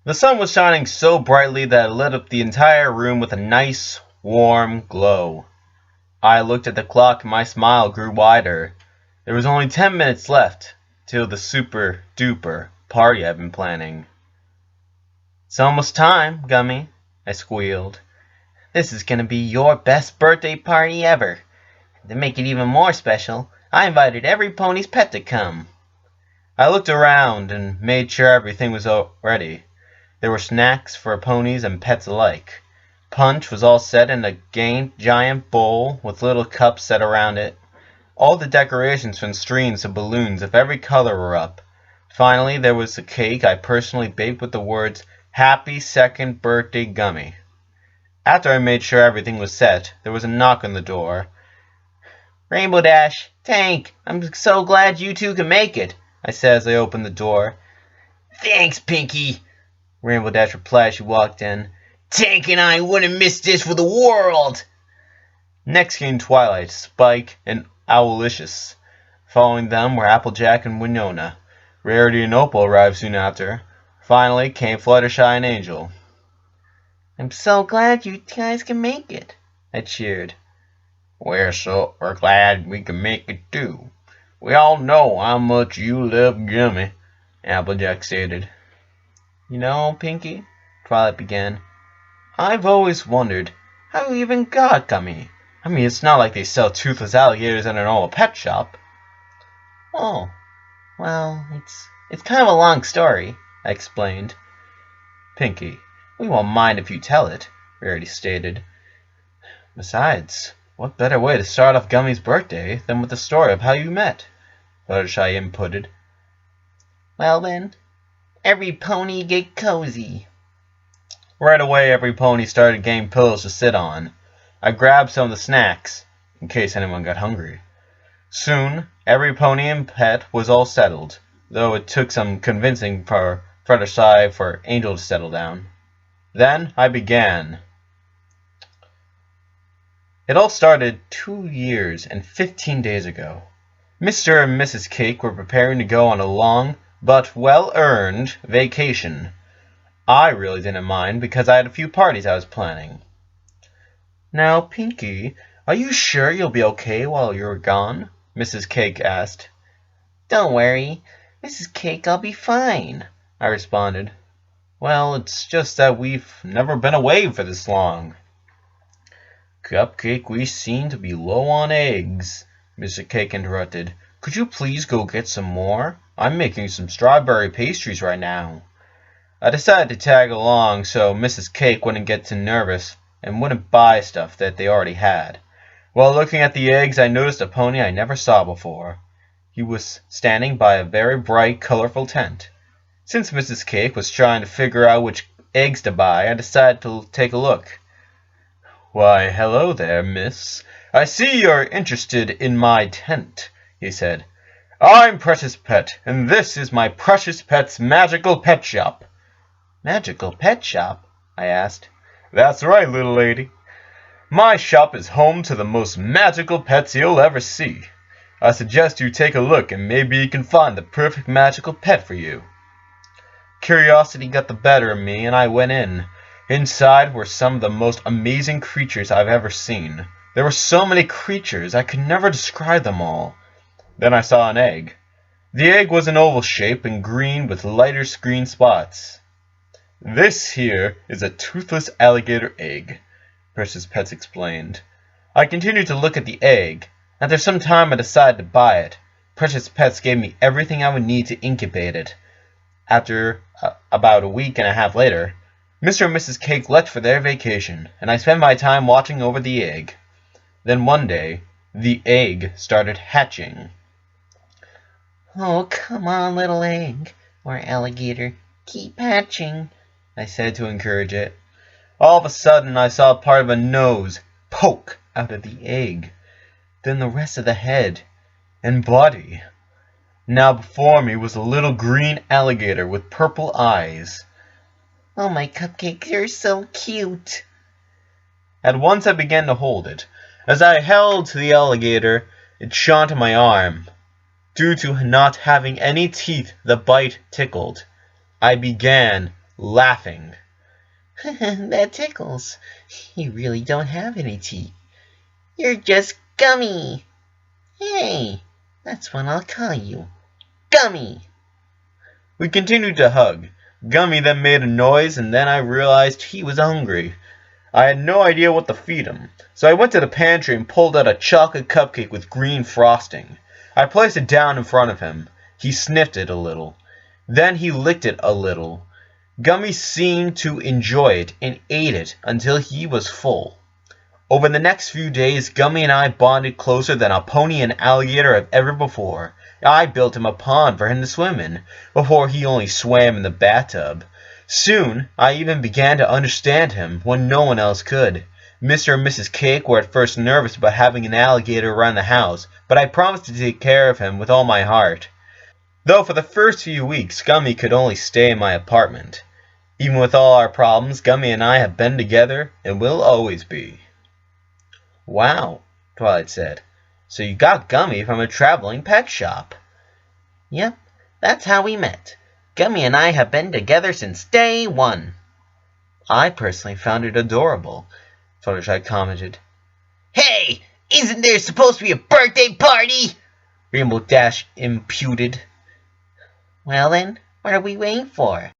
The sun was shining so brightly that it lit up the entire room with a nice, warm glow. I looked at the clock and my smile grew wider. There was only 10 minutes left till the super duper party I've been planning. "It's almost time, Gummy," I squealed. "This is gonna be your best birthday party ever. To make it even more special, I invited every pony's pet to come." I looked around and made sure everything was ready. There were snacks for ponies and pets alike. Punch was all set in a giant bowl with little cups set around it. All the decorations from strings of balloons of every color were up. Finally, there was the cake I personally baked with the words, "Happy Second Birthday, Gummy." After I made sure everything was set, there was a knock on the door. "Rainbow Dash, Tank, I'm so glad you two can make it," I said as I opened the door. "Thanks, Pinkie," Rainbow Dash replied as she walked in. "Tank and I wouldn't miss this for the world." Next came Twilight, Spike, and Owlicious. Following them were Applejack and Winona. Rarity and Opal arrived soon after. Finally came Fluttershy and Angel. "I'm so glad you guys can make it," I cheered. We're glad we can make it too. We all know how much you love Gummy," Applejack stated. "You know, Pinkie," Twilight began, "I've always wondered how you even got Gummy. I mean, it's not like they sell toothless alligators in an old pet shop." "Oh, well, it's kind of a long story," I explained. "Pinkie, we won't mind if you tell it," Rarity stated. "Besides, what better way to start off Gummy's birthday than with the story of how you met?" Fluttershy inputted. "Well then, every pony get cozy." Right away, every pony started getting pillows to sit on. I grabbed some of the snacks, in case anyone got hungry. Soon, every pony and pet was all settled, though it took some convincing for Fluttershy for Angel to settle down. Then I began. It all started 2 years and 15 days ago. Mr. and Mrs. Cake were preparing to go on a long, but well-earned, vacation. I really didn't mind because I had a few parties I was planning. "Now, Pinkie, are you sure you'll be okay while you're gone?" Mrs. Cake asked. "Don't worry, Mrs. Cake, I'll be fine," I responded. "Well, it's just that we've never been away for this long." "Cupcake, we seem to be low on eggs," Mr. Cake interrupted. "Could you please go get some more? I'm making some strawberry pastries right now." I decided to tag along so Mrs. Cake wouldn't get too nervous and wouldn't buy stuff that they already had. While looking at the eggs, I noticed a pony I never saw before. He was standing by a very bright, colorful tent. Since Mrs. Cake was trying to figure out which eggs to buy, I decided to take a look. "Why, hello there, miss. I see you're interested in my tent," he said. "I'm Precious Pet, and this is my Precious Pet's magical pet shop." "Magical pet shop?" I asked. "That's right, little lady. My shop is home to the most magical pets you'll ever see. I suggest you take a look and maybe you can find the perfect magical pet for you." Curiosity got the better of me and I went in. Inside were some of the most amazing creatures I've ever seen. There were so many creatures I could never describe them all. Then I saw an egg. The egg was an oval shape and green with lighter green spots. "This here is a toothless alligator egg," Precious Pets explained. I continued to look at the egg. After some time I decided to buy it. Precious Pets gave me everything I would need to incubate it. After about a week and a half later, Mr. and Mrs. Cake left for their vacation, and I spent my time watching over the egg. Then one day, the egg started hatching. "Oh, come on, little egg, or alligator, keep hatching," I said to encourage it. All of a sudden, I saw part of a nose poke out of the egg, then the rest of the head and body. Now before me was a little green alligator with purple eyes. "Oh, my Cupcake, you're so cute." At once I began to hold it. As I held the alligator, it shot to my arm. Due to not having any teeth, the bite tickled. I began laughing. That tickles. You really don't have any teeth. You're just Gummy. Hey, that's what I'll call you. Gummy. We continued to hug. Gummy then made a noise, and then I realized he was hungry. I had no idea what to feed him, so I went to the pantry and pulled out a chocolate cupcake with green frosting. I placed it down in front of him. He sniffed it a little. Then he licked it a little. Gummy seemed to enjoy it and ate it until he was full. Over the next few days, Gummy and I bonded closer than a pony and alligator have ever before. I built him a pond for him to swim in. Before he only swam in the bathtub. Soon, I even began to understand him when no one else could. Mr. and Mrs. Cake were at first nervous about having an alligator around the house, but I promised to take care of him with all my heart. Though for the first few weeks, Gummy could only stay in my apartment. Even with all our problems, Gummy and I have been together and will always be. Wow, Twilight said. So you got Gummy from a traveling pet shop. Yep, that's how we met. Gummy and I have been together since day one. I personally found it adorable, Fluttershy commented. Hey, isn't there supposed to be a birthday party? Rainbow Dash imputed. Well then, what are we waiting for?